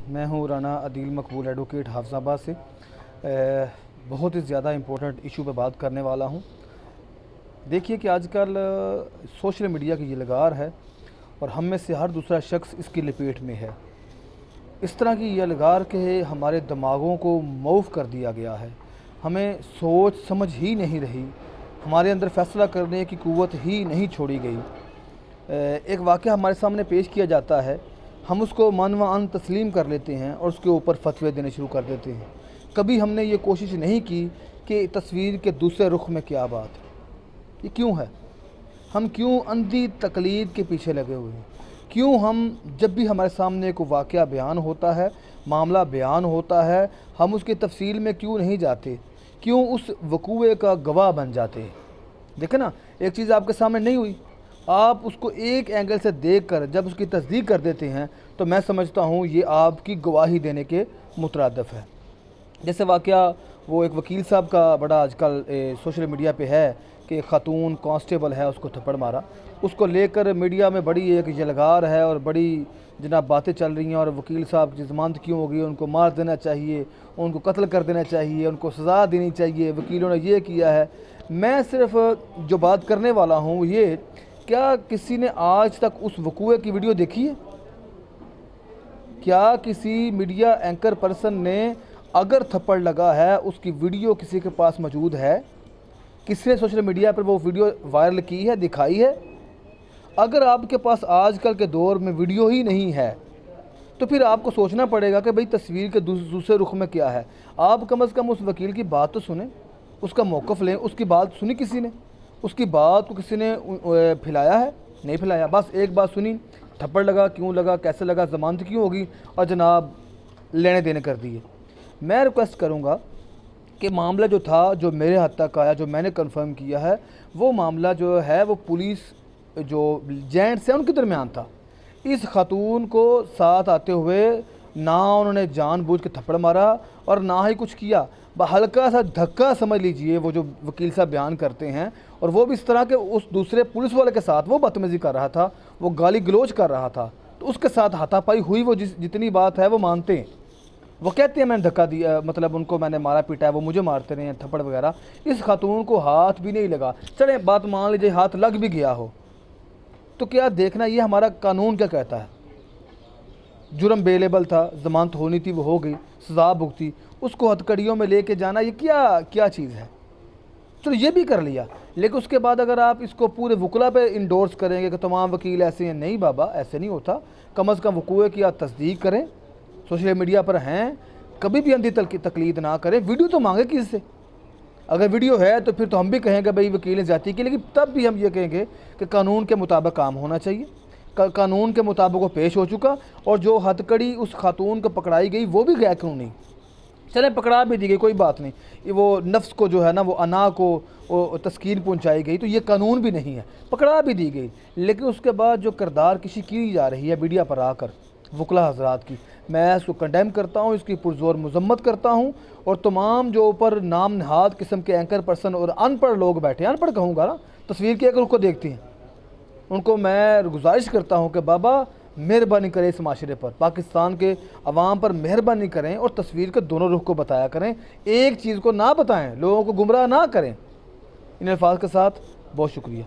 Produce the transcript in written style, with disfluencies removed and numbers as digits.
میں ہوں رانا عدیل مقبول ایڈوکیٹ حافظ آباد سے۔ بہت ہی زیادہ امپورٹنٹ ایشو پہ بات کرنے والا ہوں۔ دیکھیے کہ آج کل سوشل میڈیا کی یہ لگار ہے اور ہم میں سے ہر دوسرا شخص اس کی لپیٹ میں ہے۔ اس طرح کی یہ لگار کہ ہمارے دماغوں کو معوف کر دیا گیا ہے، ہمیں سوچ سمجھ ہی نہیں رہی، ہمارے اندر فیصلہ کرنے کی قوت ہی نہیں چھوڑی گئی۔ ایک واقعہ ہمارے سامنے پیش کیا جاتا ہے، ہم اس کو من و عن تسلیم کر لیتے ہیں اور اس کے اوپر فتوے دینے شروع کر دیتے ہیں۔ کبھی ہم نے یہ کوشش نہیں کی کہ تصویر کے دوسرے رخ میں کیا بات ہے، یہ کیوں ہے؟ ہم کیوں اندھی تقلید کے پیچھے لگے ہوئے ہیں؟ کیوں ہم جب بھی ہمارے سامنے کوئی واقعہ بیان ہوتا ہے، معاملہ بیان ہوتا ہے، ہم اس کی تفصیل میں کیوں نہیں جاتے؟ کیوں اس وقوعے کا گواہ بن جاتے ہیں؟ دیکھیں نا، ایک چیز آپ کے سامنے نہیں ہوئی، آپ اس کو ایک اینگل سے دیکھ کر جب اس کی تصدیق کر دیتے ہیں تو میں سمجھتا ہوں یہ آپ کی گواہی دینے کے مترادف ہے۔ جیسے واقعہ وہ ایک وکیل صاحب کا بڑا آج کل سوشل میڈیا پہ ہے کہ ایک خاتون کانسٹیبل ہے، اس کو تھپڑ مارا، اس کو لے کر میڈیا میں بڑی ایک یلغار ہے اور بڑی جناب باتیں چل رہی ہیں، اور وکیل صاحب کی ضمانت کیوں ہوگی، ان کو مار دینا چاہیے، ان کو قتل کر دینا چاہیے، ان کو سزا دینی چاہیے، وکیلوں نے یہ کیا ہے۔ میں صرف جو بات کرنے والا ہوں یہ، کیا کسی نے آج تک اس وقوعے کی ویڈیو دیکھی ہے؟ کیا کسی میڈیا اینکر پرسن نے اگر تھپڑ لگا ہے اس کی ویڈیو کسی کے پاس موجود ہے؟ کسی نے سوشل میڈیا پر وہ ویڈیو وائرل کی ہے، دکھائی ہے؟ اگر آپ کے پاس آج کل کے دور میں ویڈیو ہی نہیں ہے تو پھر آپ کو سوچنا پڑے گا کہ بھئی تصویر کے دوسرے رخ میں کیا ہے۔ آپ کم از کم اس وکیل کی بات تو سنیں، اس کا موقف لیں، اس کی بات سنی کسی نے؟ اس کی بات کو کسی نے پھیلایا ہے؟ نہیں پھیلایا، بس ایک بات سنی، تھپڑ لگا، کیوں لگا، کیسے لگا، ضمانت کیوں ہوگی، اور جناب لینے دینے کر دیے۔ میں ریکویسٹ کروں گا کہ معاملہ جو تھا، جو میرے حد تک آیا، جو میں نے کنفرم کیا ہے، وہ معاملہ جو ہے وہ پولیس جو جینٹس ہیں ان کے درمیان تھا۔ اس خاتون کو ساتھ آتے ہوئے نہ انہوں نے جان بوجھ کے تھپڑ مارا اور نہ ہی کچھ کیا، ہلکا سا دھکا سمجھ لیجئے وہ جو وکیل صاحب بیان کرتے ہیں، اور وہ بھی اس طرح کہ اس دوسرے پولیس والے کے ساتھ وہ بدتمیزی کر رہا تھا، وہ گالی گلوچ کر رہا تھا، تو اس کے ساتھ ہاتھا پائی ہوئی، وہ جتنی بات ہے وہ مانتے ہیں، وہ کہتے ہیں میں نے دھکا دیا، مطلب ان کو میں نے مارا پیٹا ہے، وہ مجھے مارتے رہے ہیں تھپڑ وغیرہ۔ اس خاتون کو ہاتھ بھی نہیں لگا، چلیں بات مان لیجئے ہاتھ لگ بھی گیا ہو تو کیا دیکھنا یہ ہمارا قانون کیا کہتا ہے؟ جرم بے لیبل تھا، ضمانت ہونی تھی، وہ ہو گئی، سزا بھگتی، اس کو ہتھکڑیوں میں لے کے جانا یہ کیا چیز ہے؟ چلو یہ بھی کر لیا، لیکن اس کے بعد اگر آپ اس کو پورے وکلا پہ انڈورس کریں گے کہ تمام وکیل ایسے ہیں، نہیں بابا، ایسے نہیں ہوتا۔ کم از کم وقوعے کی آپ تصدیق کریں، سوشل میڈیا پر ہیں، کبھی بھی اندھی تقلید نہ کریں، ویڈیو تو مانگے کسی سے۔ اگر ویڈیو ہے تو پھر تو ہم بھی کہیں گے بھئی وکیل نے زیادتی کی، لیکن تب بھی ہم یہ کہیں گے کہ قانون کے مطابق کام ہونا چاہیے، قانون کے مطابق وہ پیش ہو چکا، اور جو ہتھکڑی اس خاتون کو پکڑائی گئی وہ بھی غیر قانونی، چلیں پکڑا بھی دی گئی، کوئی بات نہیں، وہ نفس کو جو ہے نا، وہ انا کو تسکین پہنچائی گئی، تو یہ قانون بھی نہیں ہے، پکڑا بھی دی گئی، لیکن اس کے بعد جو کردار کشی کی جا رہی ہے میڈیا پر آ کر وکلا حضرات کی، میں اس کو کنڈیم کرتا ہوں، اس کی پرزور مذمت کرتا ہوں، اور تمام جو اوپر نام نہاد قسم کے اینکر پرسن اور ان پڑھ لوگ بیٹھے ہیں، ان پڑھ کہوں گا نا، تصویر کے ایک رخ کو دیکھتے ہیں، ان کو میں گزارش کرتا ہوں کہ بابا مہربانی کریں اس معاشرے پر، پاکستان کے عوام پر مہربانی کریں اور تصویر کے دونوں رخ کو بتایا کریں، ایک چیز کو نہ بتائیں، لوگوں کو گمراہ نہ کریں۔ ان الفاظ کے ساتھ بہت شکریہ۔